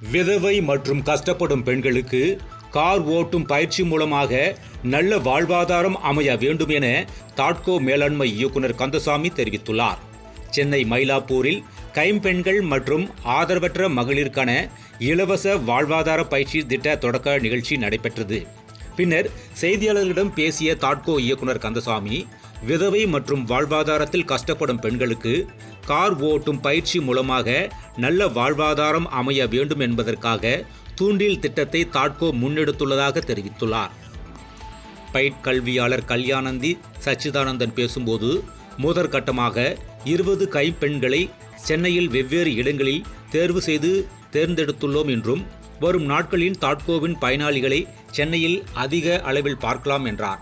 விதவை மற்றும் கஷ்டப்படும் பெண்களுக்கு கார் ஓட்டும் பயிற்சி மூலமாக நல்ல வாழ்வாதாரம் அமைய வேண்டும் என தாட்கோ மேலாண்மை இயக்குனர் கந்தசாமி தெரிவித்துள்ளார். சென்னை மயிலாப்பூரில் கைம்பெண்கள் மற்றும் ஆதரவற்ற மகளிருக்கான இலவச வாழ்வாதார பயிற்சி திட்ட தொடக்க நிகழ்ச்சி நடைபெற்றது. பின்னர் செய்தியாளர்களிடம் பேசிய தாட்கோ இயக்குனர் கந்தசாமி, விதவை மற்றும் வாழ்வாதாரத்தில் கஷ்டப்படும் பெண்களுக்கு கார் ஓட்டும் பயிற்சி மூலமாக நல்ல வாழ்வாதாரம் அமைய வேண்டும் என்பதற்காக தூண்டில் திட்டத்தை தாட்கோ முன்னெடுத்துள்ளதாக தெரிவித்துள்ளார். பயிற்கல்வியாளர் கல்யாணந்தி சச்சிதானந்தன் பேசும்போது, முதற்கட்டமாக 20 கைம்பெண்களை சென்னையில் வெவ்வேறு இடங்களில் தேர்வு செய்து தேர்ந்தெடுத்துள்ளோம் என்றும், வரும் நாட்களில் தாட்கோவின் பயனாளிகளை சென்னையில் அதிக அளவில் பார்க்கலாம் என்றார்.